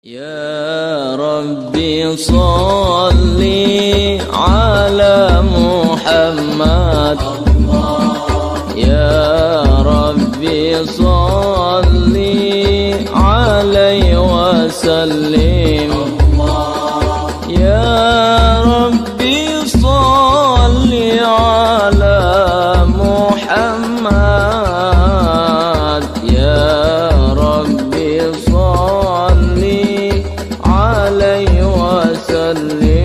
يا ربي صل على محمد يا ربي صل عليه وسلم يا ربي صل على محمد يا ربي صل عليه وسلم.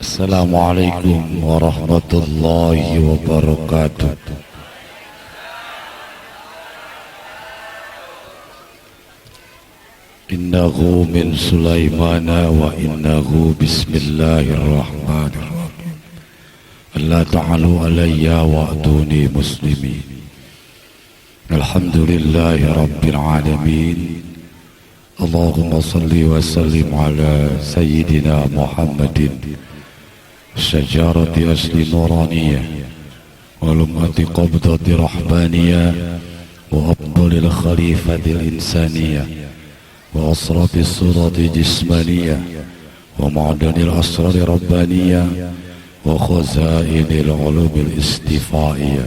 السلام عليكم ورحمة الله وبركاته. إنه من سليمان وإنه بسم الله الرحمن الرحيم. ألا تعلوا علي وأتوني مسلمين. الحمد لله رب العالمين. اللهم صل وسلم على سيدنا محمد شجرة أصل نورانية ولمعة قبضة رحبانية وأفضل الخليفة الإنسانية وأسرة الصورة جسمانية ومعدن الأسرار الربانية وخزائن العلوم الاستفائية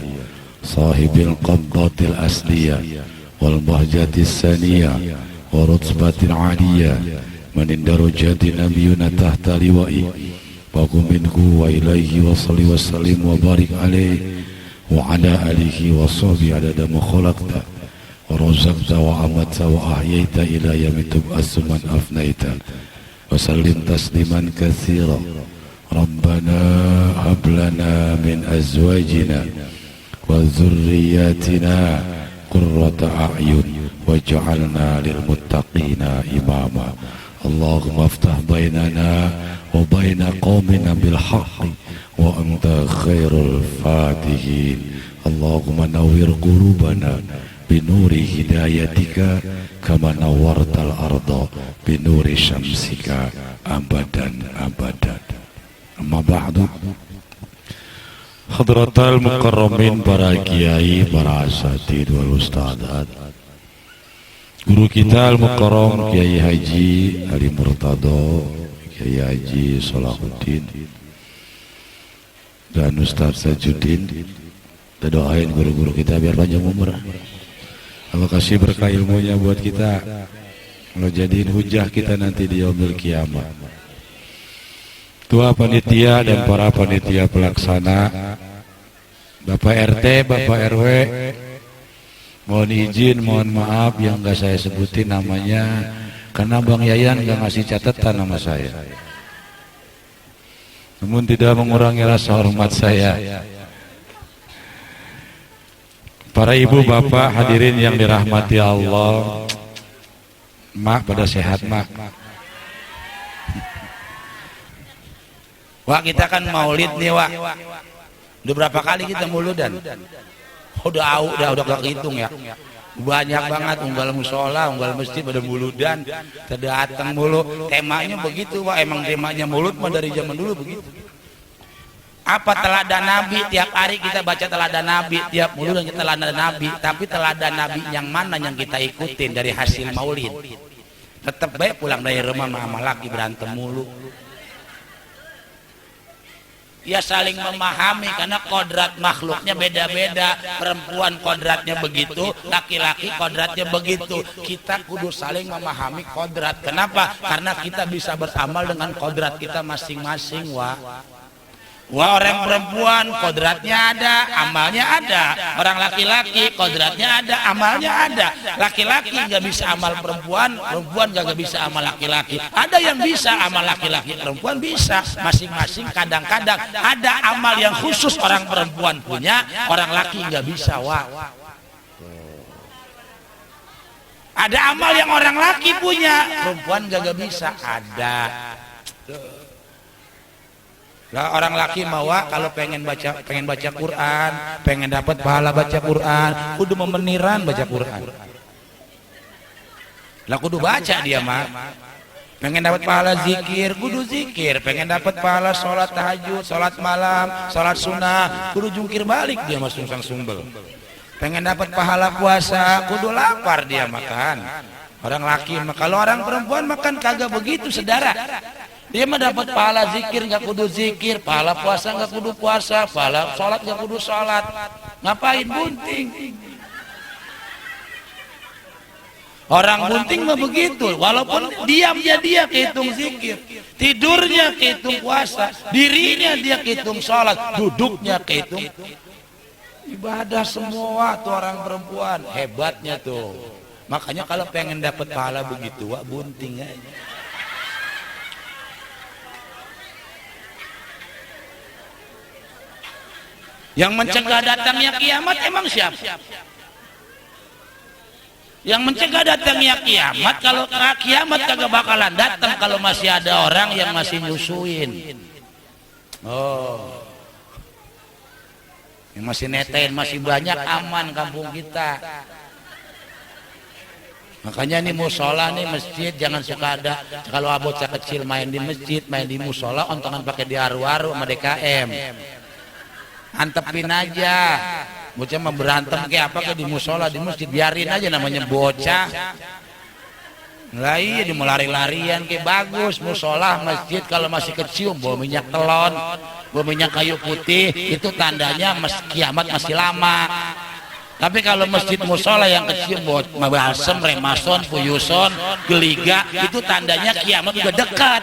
صاحب القبضة الأصلية والبهجة الثانية ورتبة عالية من درجات نبينا تحت لوائه وقم منه وإليه وصل وسلم وبارك عليه وعلى آله وصحبه عدد ما خلقت ورزقت وأمت وأحييت إلى يوم تبعث من أفنيت وسلم تسليما كثيرا. ربنا هب لنا من أزواجنا وذرياتنا قرة أعين واجعلنا للمتقين إماما. اللهم افتح بيننا وبين قومنا بالحق وأنت خير الفاتحين. اللهم نور قلوبنا بنور هدايتك كما نورت الأرض بنور شمسك أبدا أبدا. أما بعد Hadratal mukarramin, para kiai, para asatidz wal ustadzat, guru kita al-mukarram Kiai Haji Ali Murtado, Kiai Haji Salahuddin dan Ustadz Sajuddin. Kita doain guru-guru kita biar panjang umur. Allah kasih berkah ilmunya buat kita, Allah jadiin hujah kita nanti di yaumil kiamat. Tua panitia dan para panitia pelaksana, Bapak RT, Bapak RW, mohon izin, mohon maaf yang gak saya sebutin namanya karena Bang Yayan gak ngasih catatan nama saya. Namun tidak mengurangi rasa hormat saya. Para ibu bapak hadirin yang dirahmati Allah, mak pada sehat mak. Wah, kita kan maulid nih, Wak. Udah berapa kali kita mauludan? Udah gak hitung ya. Banyak banget unggal musola, unggal masjid pada mauludan, terdatang mulu. Temanya begitu, Wak. Emang temanya maulud mah dari zaman dulu begitu. Apa teladan Nabi? Tiap hari kita baca teladan Nabi, tiap mauludan kita teladan Nabi. Tapi teladan Nabi yang mana yang kita ikutin dari hasil maulid? Tetap baik pulang dari rumah sama laki berantem mulu. Ya saling memahami karena kodrat makhluknya beda-beda. Perempuan kodratnya begitu, laki-laki kodratnya begitu. Kita kudu saling memahami kodrat. Kenapa? Karena kita bisa beramal dengan kodrat kita masing-masing. Wah, orang perempuan kodratnya ada, amalnya ada. Orang laki-laki kodratnya ada, amalnya ada. Laki-laki nggak bisa amal perempuan, perempuan nggak bisa amal laki-laki. Ada yang bisa amal laki-laki, perempuan bisa. Masing-masing kadang-kadang ada amal yang khusus orang perempuan punya, orang laki nggak bisa. Ada amal yang orang laki punya, perempuan nggak bisa. Ada. Lah orang laki mawa kalau pengen baca Quran, pengen dapat pahala baca Quran, kudu memeniran baca Quran. Lah kudu baca dia mah. Pengen dapat pahala zikir, kudu zikir. Pengen dapat pahala sholat tahajud, sholat malam, sholat sunnah, kudu jungkir balik dia mas sungsang sumbel. Pengen dapat pahala puasa, kudu lapar dia makan. Orang laki mah, kalau orang perempuan makan kagak begitu saudara. Dia mah dapat pahala zikir nggak kudu zikir, pahala puasa nggak kudu puasa, pahala sholat nggak kudu sholat. Ngapain bunting? Orang bunting mah begitu, walaupun diamnya dia kehitung zikir, tidurnya kehitung puasa, dirinya dia kehitung sholat, duduknya kehitung ibadah semua tuh orang perempuan. Hebatnya tuh. Makanya kalau pengen dapat pahala begitu, wah bunting aja. Yang mencegah datangnya kiamat emang siapa? Yang mencegah datangnya kiamat, kalau kiamat kagak bakalan datang kalau masih ada orang yang masih nyusuin. Oh, yang masih netain, masih banyak, aman kampung kita. Makanya nih musola nih masjid jangan suka ada, kalau bocah kecil main di masjid, main di musola, ontongan pakai diaru-aru sama DKM. Antepin aja. Bocah mah berantem kayak apa di musola, di masjid, biarin aja, namanya bocah. Lah iya di lari-larian kayak bagus. Musola masjid kalau masih kecium bawa minyak telon, bawa minyak kayu putih, itu tandanya kiamat masih lama. Tapi kalau masjid musola yang kecium bawa balsem, remason, fuyuson, geliga, itu tandanya kiamat udah dekat.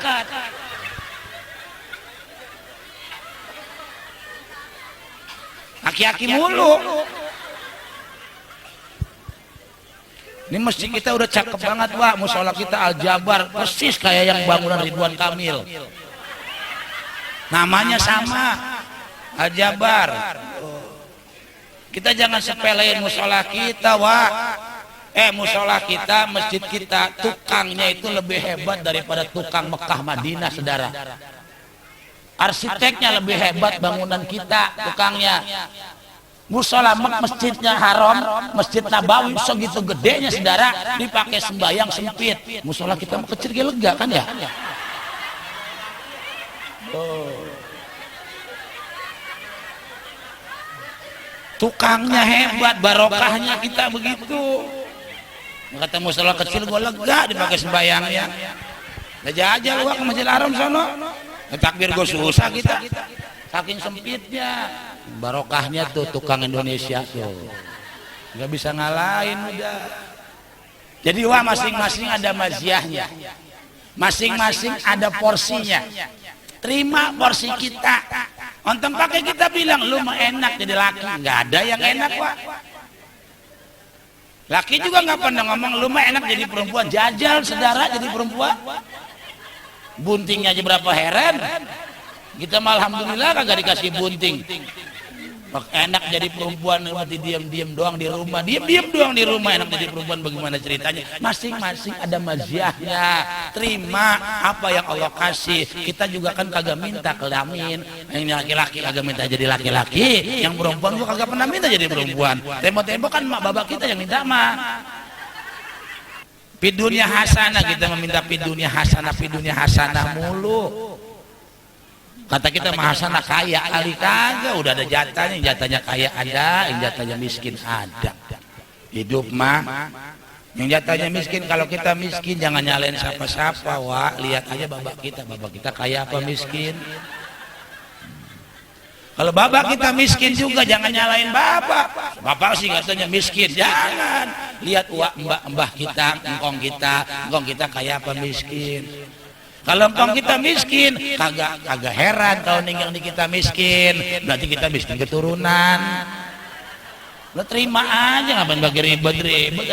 Aki-aki mulu. Ini masjid kita udah cakep banget, Pak. Musola kita Al-Jabar, persis kayak yang bangunan Ridwan Kamil. Namanya sama, Al-Jabar. Kita jangan sepelein musola kita, Wak. Musola kita, masjid kita, tukangnya itu lebih hebat daripada tukang Mekah Madinah, saudara. Arsiteknya lebih hebat, bangunan kita tukangnya. Musola masjidnya Haram, Masjid Nabawi segitu gedenya saudara, dipakai sembayang sempit. Musola kita kecil kayak lega kan ya? Tukangnya hebat, barokahnya kita begitu. Kata musola kecil gua lega dipakai sembayangnya. Aja aja lu ke Masjid Haram sono. Takbir gue susah kita, saking sempitnya. Barokahnya tuh tukang Indonesia tuh, nggak bisa ngalahin udah. Jadi wah masing-masing ada maziahnya, masing-masing ada porsinya. Terima porsi kita. Ontong pakai kita bilang lu mah enak jadi laki, nggak ada yang enak, Wak. Laki juga nggak pernah ngomong lu mah enak jadi perempuan. Jajal saudara jadi perempuan. Buntingnya aja berapa heran. Kita mah alhamdulillah kagak dikasih bunting. Enak jadi perempuan, mati diam-diam doang di rumah, diam-diam doang di rumah. Enak jadi perempuan bagaimana ceritanya? Masing-masing ada maziahnya. Terima apa yang Allah kasih. Kita juga kan kagak minta kelamin. Yang laki-laki kagak minta jadi laki-laki, yang perempuan gua kagak pernah minta jadi perempuan. Tempo-tempo kan mak bapak kita yang minta mah. Pidunya hasanah, kita meminta pidunya hasanah mulu. Kata kita mah hasanah kaya kali kagak, udah ada jatahnya, yang jatahnya kaya ada, yang jatahnya miskin ada. Hidup mah yang jatahnya miskin, kalau kita miskin jangan nyalain siapa-siapa, Wak. Lihat aja bapak kita kaya apa miskin. Kalau bapak kita miskin juga jangan nyalain bapak. Bapak sih katanya miskin, jangan. Lihat mbah kita, engkong kita kaya apa miskin. Kalau engkong kita miskin, kagak heran kalau ninggal di kita miskin. Berarti kita miskin keturunan. Lo terima aja, ngapain bagi ribet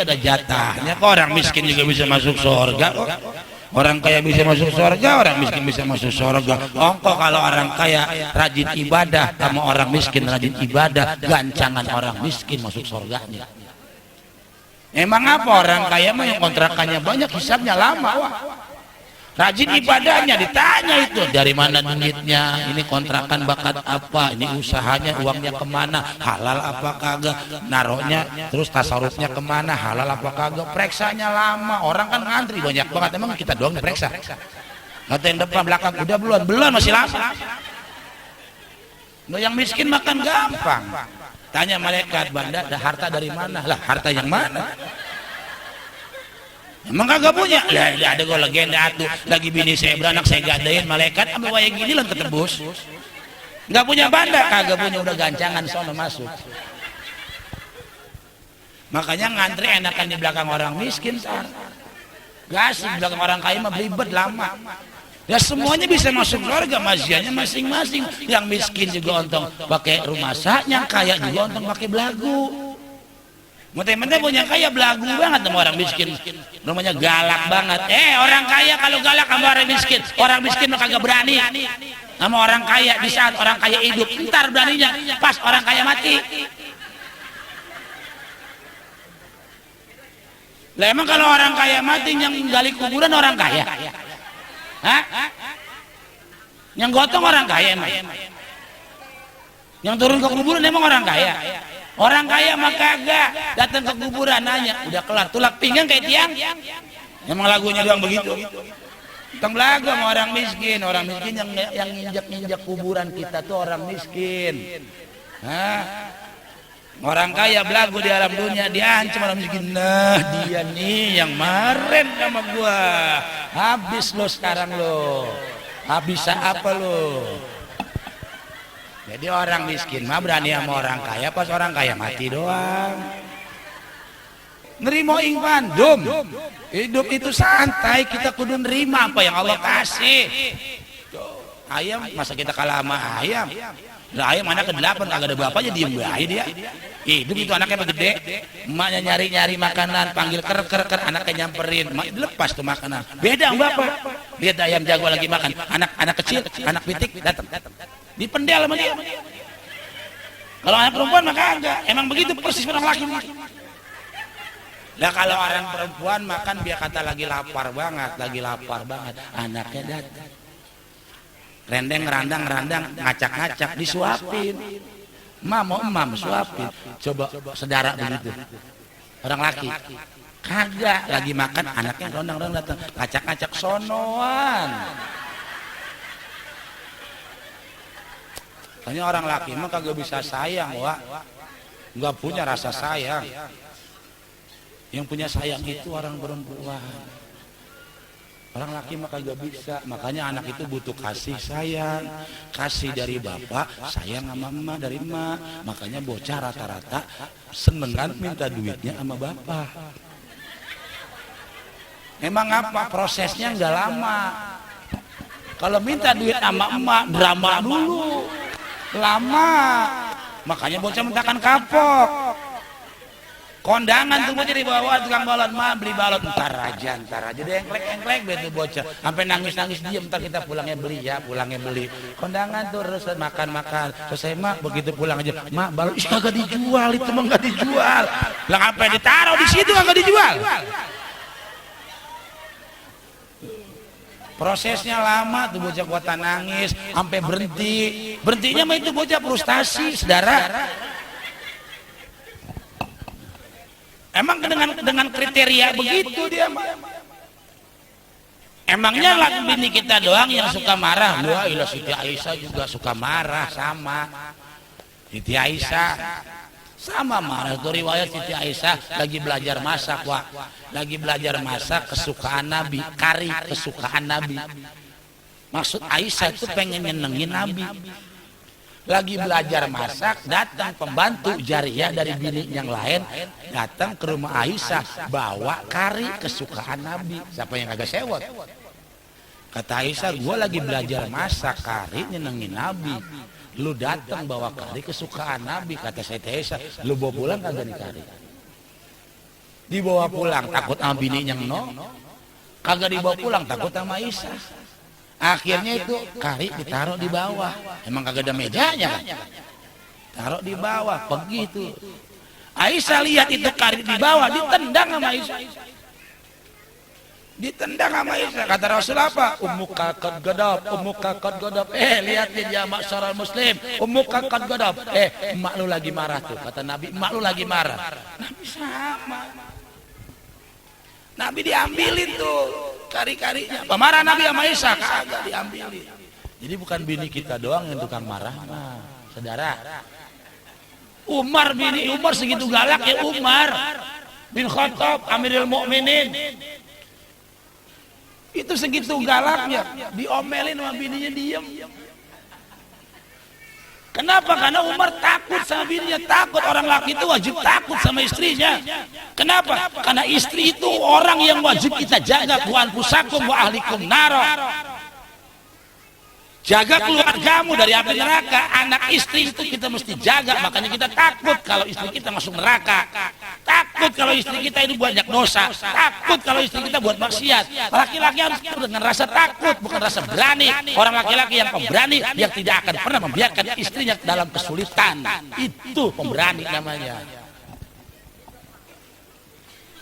ada jatahnya. Kok orang miskin juga bisa masuk surga kok. Orang kaya bisa masuk surga, orang miskin bisa masuk surga. Kok kalau orang kaya rajin ibadah, sama orang miskin rajin ibadah, gancangan orang miskin masuk surganya. Emang apa orang kaya mah yang kontrakannya banyak, hisabnya lama, Wah. Rajin ibadahnya ditanya itu dari mana duitnya, ini kontrakan bakat apa, ini usahanya uangnya kemana, halal apa kagak, naruhnya terus tasarufnya kemana, halal apa kagak, periksanya lama. Orang kan ngantri banyak banget, emang kita doang diperiksa. Ngatain depan belakang udah belum masih lama. Lo yang miskin makan gampang, tanya malaikat, Banda ada harta dari mana? Lah harta yang mana? Emang kagak punya? Lah ada gue legenda atuh. Lagi bini saya beranak saya gadein malaikat sampai waya gini lan ketebus. Enggak punya banda, kagak punya udah gancangan sono masuk. Makanya ngantri enakan di belakang orang miskin, Tar. Gak asik belakang orang kaya mah belibet lama. Ya semuanya bisa masuk surga, maziannya masing-masing. Yang miskin juga untung pakai rumah sak, yang kaya juga untung pakai belagu. Menteng-menteng punya kaya belagu banget sama orang miskin. Rumahnya galak banget. Orang kaya kalau galak sama orang miskin. Orang miskin mah kagak berani sama orang kaya di saat orang kaya hidup. Ntar beraninya pas orang kaya mati. Lah emang kalau orang kaya mati yang gali kuburan orang kaya? Hah? Yang gotong orang kaya emang? Yang turun ke kuburan emang orang kaya? Orang kaya mah kagak datang ke kuburan nanya, udah kelar tulak pinggang kayak tiang. Emang lagunya doang begitu. Tentang lagu sama orang miskin yang injak kuburan kita tuh orang miskin. Hah? Orang kaya belagu di alam dunia diancam orang miskin. Nah dia nih yang maren sama gua. Habis lo sekarang lo. Habis apa lo? Jadi orang miskin mah berani sama orang kaya pas orang kaya mati doang. Nerimo ing pandum. Hidup itu santai, kita kudu nerima apa yang Allah kasih. Ayam masa kita kalah sama ayam? Lah ayam anak ke-8 kagak ada bapaknya diem bae dia. Hidup itu anaknya gede, emaknya nyari-nyari makanan, panggil ker anaknya nyamperin, emak lepas tuh makanan. Beda sama bapak. Lihat ayam jago lagi makan, anak kecil, anak pitik datang. Dipendel sama dia. Kalau anak perempuan mah kagak. Emang begitu persis orang laki. Lah kalau orang perempuan makan biar kata lagi lapar banget, anaknya datang. Rendeng randang ngacak disuapin. Mau emam suapin. Coba saudara begitu. Orang laki kagak lagi makan anaknya rondang datang ngacak sonoan. Tanya orang laki mah kagak bisa sayang, Wak. Enggak punya rasa sayang. Yang punya sayang itu orang perempuan. Orang laki mah kagak bisa. Makanya anak itu butuh kasih sayang. Kasih dari bapak, sayang sama emak dari emak. Makanya bocah rata-rata senengan minta duitnya sama bapak. Emang apa? Prosesnya enggak lama. Kalau minta duit sama emak, drama dulu. Lama. Makanya bocah mentakan kapok. Kondangan tuh bocah dibawa tukang balon, mah beli balon ntar aja deh engklek begitu bocah sampai nangis diam, ntar kita pulangnya beli. Kondangan tuh terus makan selesai mak begitu pulang aja mak balon kagak dijual, itu mah nggak dijual. Lah apa ditaruh di situ nggak dijual? Prosesnya lama tuh bocah kuatan nangis sampai berhentinya mah itu bocah frustasi, saudara. Emang dengan kriteria begitu dia mah. Emangnya laki bini kita doang yang suka marah? Wah, ilah Siti Aisyah juga suka marah sama. Siti Aisyah sama marah. Itu riwayat Siti Aisyah lagi belajar masak, Wak. Lagi belajar masak kesukaan Nabi, kari kesukaan Nabi. Maksud Aisyah itu pengen nyenengin Nabi. Lagi belajar masak, datang pembantu jariah dari bini yang lain, datang ke rumah Aisyah bawa kari kesukaan Nabi. Siapa yang kagak sewot? Kata Aisyah, gue lagi belajar masak kari nyenengin Nabi, lu datang bawa kari kesukaan Nabi. Kata saya Aisyah, lu bawa pulang kagak nih kari? Dibawa pulang takut sama bininya kagak dibawa pulang takut sama Aisyah. Akhirnya itu kari ditaruh di bawah. Emang kagak ada mejanya kan? Taruh di bawah, begitu. Aisyah lihat itu kari di bawah, ditendang sama Aisyah. Kata Rasul apa? Ummuka qad gadab. Lihatin ya masyarakat muslim. Ummuka qad gadab. Emak lu lagi marah tuh. Kata Nabi, emak lu lagi marah. Nabi sama. Nabi diambilin tuh kari-karinya. Pemarah Nabi sama Aisyah kagak diambilin. Jadi bukan bini kita doang yang tukang marah, nah, saudara. Umar segitu galak ya, Umar bin Khattab Amirul Mukminin. Itu segitu galaknya, diomelin sama bininya diem. Kenapa? Karena Umar takut sama bininya, takut. Orang laki itu wajib takut sama istrinya. Kenapa? Karena istri itu orang yang wajib kita jaga. Wa anfusakum wa ahlikum naro. Jaga keluargamu dari api neraka. Anak istri itu kita mesti jaga. Makanya kita takut kalau istri kita masuk neraka. Takut kalau istri kita ini banyak dosa. Takut kalau istri kita buat maksiat. Laki-laki harus dengan rasa takut, bukan rasa berani. Orang laki-laki yang pemberani, yang tidak akan pernah membiarkan istrinya dalam kesulitan. Itu pemberani namanya.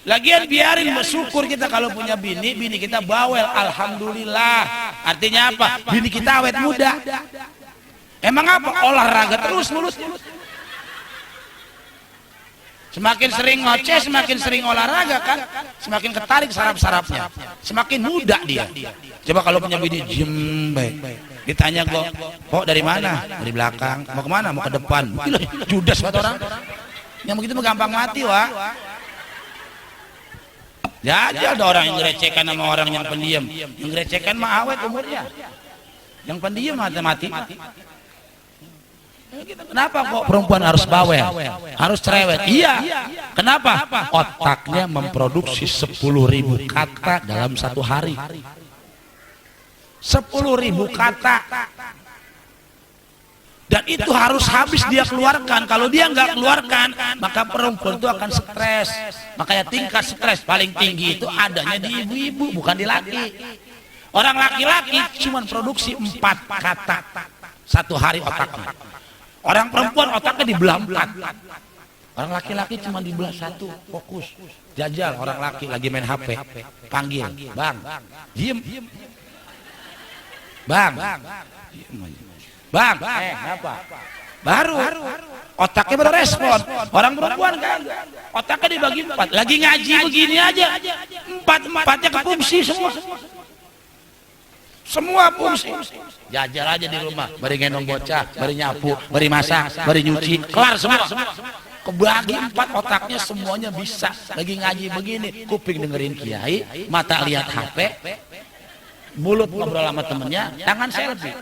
Lagian biarin, bersyukur kita kalau punya bini kita bawel, alhamdulillah. Artinya apa? Bini kita awet muda. Emang apa? Olahraga terus mulus. Semakin sering ngoceh, semakin sering olahraga kan, semakin ketarik saraf-sarafnya, semakin muda dia. Coba kalau punya bini diem baik, ditanya kok dari mana? Dari belakang. Mau kemana? Mau ke depan. Judas banget orang. Yang begitu mah gampang mati, wah. Ya aja ada orang yang ngerecehkan sama orang yang pendiam. Yang ngerecehkan mah awet umurnya. Yang pendiam mati. Kenapa kok perempuan harus bawel? Harus cerewet? Iya. Kenapa? Otaknya memproduksi 10.000 kata dalam satu hari. 10.000 kata. Dan itu harus habis dia keluarkan. Kalau dia nggak keluarkan, maka perempuan itu akan stres. Makanya tingkat stres paling tinggi itu adanya di ibu-ibu, bukan di laki. Orang laki-laki cuma produksi 4 kata satu hari otaknya. Orang perempuan otaknya dibelah 4. Orang laki-laki cuma dibelah 1, fokus. Jajal orang laki lagi main HP, panggil, bang, diem, bang. Bang, apa? Baru otaknya baru respon. Orang perempuan kan otaknya dibagi 4. Lagi ngaji begini aja 4-4-nya kefungsi semua. Semua fungsi. Jajar aja di rumah, bari gendong bocah, bari nyapu, bari masak, bari nyuci, kelar semua. Kebagi 4 otaknya semuanya bisa. Lagi ngaji begini, kuping dengerin kiai, mata lihat HP, mulut ngobrol sama temennya, tangan selfie.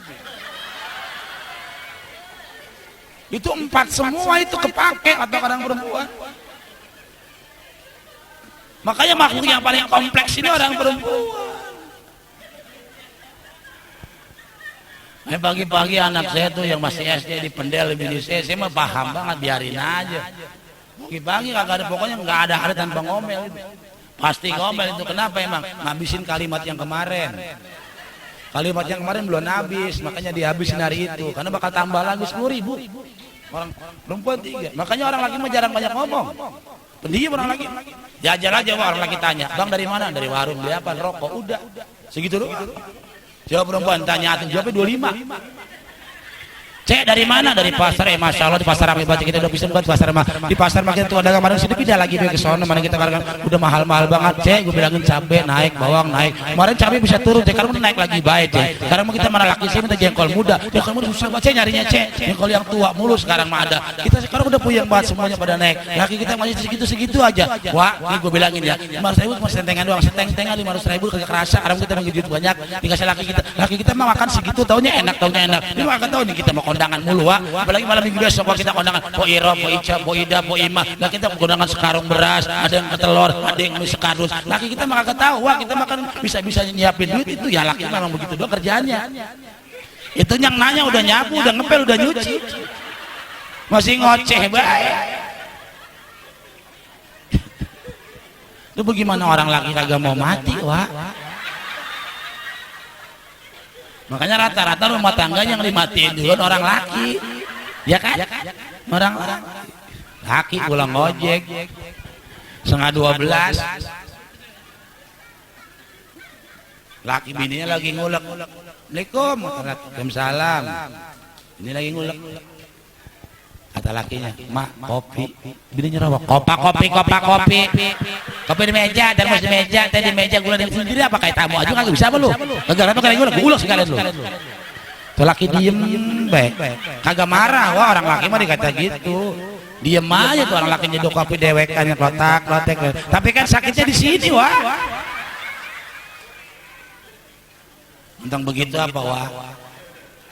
Itu 4 semua itu kepake otak orang perempuan. Makanya makhluk yang paling kompleks ini orang perempuan. Pagi-pagi anak saya tuh yang masih SD di Pendel bini saya mah paham banget, biarin aja. Pagi-pagi kagak ada, pokoknya nggak ada tanpa ngomel. Pasti ngomel itu. Kenapa emang? Ngabisin kalimat yang kemarin. Kalimat yang kemarin belum habis, makanya dihabisin hari itu. Karena bakal tambah lagi 10.000. Orang perempuan 3. Makanya orang laki mah jarang banyak ngomong. Pendiam orang laki. Jajar aja orang laki tanya, bang dari mana? Dari warung. Beli apa? Rokok. Udah. Segitu doang. Jawab perempuan tanya, jawabnya 25. Cek dari mana? Dari pasar. Masya Allah di pasar ramai banget, kita udah bisa buat pasar mah. Di pasar makin tuh ada kemarin sini pindah lagi ke sono, mana kita kan udah mahal-mahal banget. Cek gue bilangin cabai naik, bawang naik. Kemarin cabai bisa turun, cek sekarang udah naik lagi baik cek. Sekarang mau kita mana laki sih minta jengkol muda. Jengkol muda susah banget nyarinya cek. Jengkol yang tua mulu sekarang mah ada. Kita sekarang udah puyeng banget semuanya pada naik. Laki kita masih segitu-segitu aja. Wah, ini gue bilangin ya. 500.000 cuma sentengan doang, seteng-tengan 500.000 kagak kerasa. Sekarang kita ngejuit banyak. Dikasih laki kita mah makan segitu, taunya enak. Ini mah kagak tahu nih kita mau kondangan mulu, Wak. Apalagi malam minggu besok kalau kita kondangan po iro, po ica, po ida, po ima. Lah kita kondangan sekarung beras, ada yang ketelur, ada yang mie sekardus. Laki kita mah kagak tahu, Wak. Kita makan bisa nyiapin duit itu ya laki memang begitu doang kerjaannya. Itu yang nanya udah nyapu, udah ngepel, udah nyuci. Masih ngoceh bae. Itu bagaimana orang laki kagak mau mati, Wak? Makanya rata-rata rumah tangga yang dimatiin dulu orang laki, ya kan? Orang laki pulang ojek 11:30, laki bininya lagi ngulek, Assalamualaikum, Waalaikumsalam. Ini lagi ngulek, kata lakinya, mak kopi, bininya rawak, kopi. Kopi di meja, dan di meja, tadi di meja gula dan sendiri apa kayak tamu aja nggak bisa apa lu? Negara apa kayak gue ulek sekalian lu. Tuh laki diem baik, kagak marah, wah orang laki mah dikata gitu. Diem aja tuh orang laki nyedok kopi dewekan klotek. Tapi kan sakitnya di sini, wah. Entong begitu apa Wak?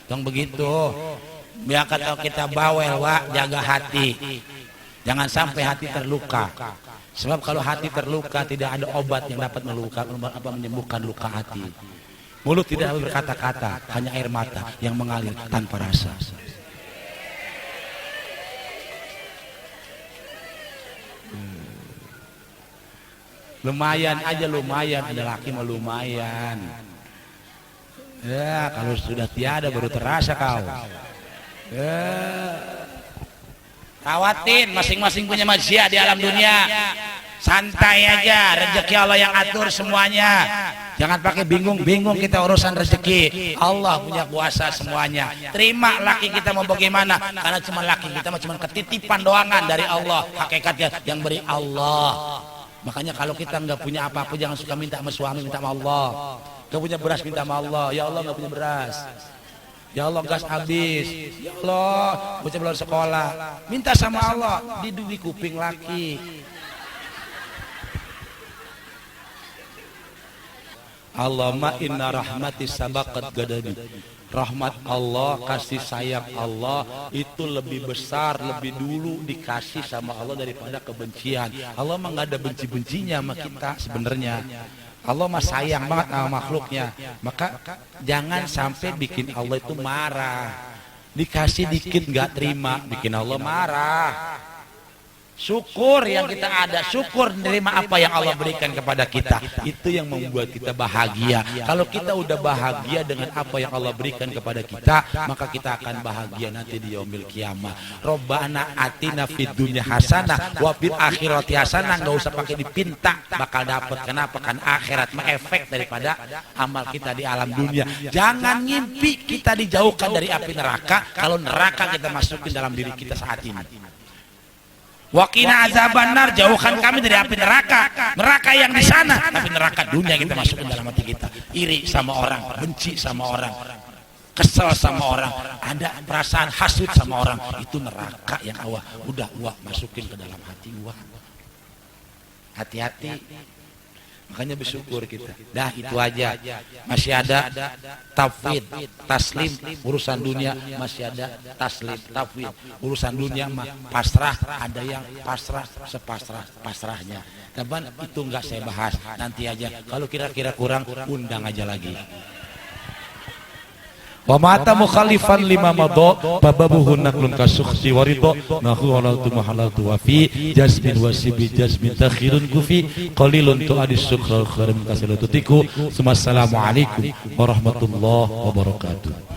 Entong begitu. Biar kalau kita bawel Wak, jaga hati. Jangan sampai hati terluka. Sebab kalau hati terluka tidak ada obat yang dapat menyembuhkan luka hati. Mulut tidak berkata-kata, hanya air mata yang mengalir tanpa rasa. Lumayan aja, lumayan, ada laki mah lumayan. Ya, kalau sudah tiada baru terasa kau. Ya. Tawatin, masing-masing punya majiat di alam dunia. Santai aja, rezeki Allah yang atur semuanya. Jangan pakai bingung-bingung kita urusan rezeki. Allah punya kuasa semuanya. Terima laki kita mau bagaimana, karena cuma laki kita mah cuma ketitipan doangan dari Allah. Hakikatnya yang beri Allah. Makanya kalau kita nggak punya apa-apa jangan suka minta sama suami, minta sama Allah. Nggak punya beras minta sama Allah. Ya Allah nggak punya beras. Ya Allah gas habis. Ya Allah bocah belum sekolah. Minta sama Allah. Di kuping laki. Allahumma inna rahmati sabaqat ghadabi. Rahmat Allah, kasih sayang Allah itu lebih besar, lebih dulu dikasih sama Allah daripada kebencian. Allah mah nggak ada benci-bencinya sama kita sebenarnya. Allah mah sayang banget sama makhluknya. Maka jangan sampai bikin Allah itu marah. Dikasih dikit nggak terima, bikin Allah marah. Syukur yang kita ada, syukur menerima apa yang Allah berikan kepada kita. Itu yang membuat kita bahagia. Kalau kita udah bahagia dengan apa yang Allah berikan kepada kita, maka kita akan bahagia nanti di yaumil qiyamah. Robbana atina fid dunya hasanah wa fil akhirati hasanah. Nggak usah pakai dipinta, bakal dapat. Kenapa? Kan akhirat mah efek daripada amal kita di alam dunia. Jangan ngimpi kita dijauhkan dari api neraka, kalau neraka kita masukin dalam diri kita saat ini. Waqina azabannar, jauhkan kami dari api neraka. Neraka yang di sana, tapi neraka dunia kita masukin dalam hati kita. Iri sama orang, benci sama orang, kesel sama orang, ada perasaan hasut sama orang, itu neraka yang Allah udah masukin ke dalam hati gua. Hati-hati. Makanya bersyukur kita. Dah itu aja. Masih ada tafwid, taslim, urusan dunia masih ada taslim, tafwid. Urusan dunia mah pasrah, ada yang pasrah sepasrah-pasrahnya. Tapi itu enggak saya bahas, nanti aja. Kalau kira-kira kurang, undang aja lagi. Wa mata mukhalifan lima madha bababuhu naklun kasukhsi waridha nahu halaltu mahalaltu wa fi jasmin wasibi jasmin takhirun kufi qalilun tu'adis sukra khairum kasilatu tiku. Assalamualaikum warahmatullahi wabarakatuh.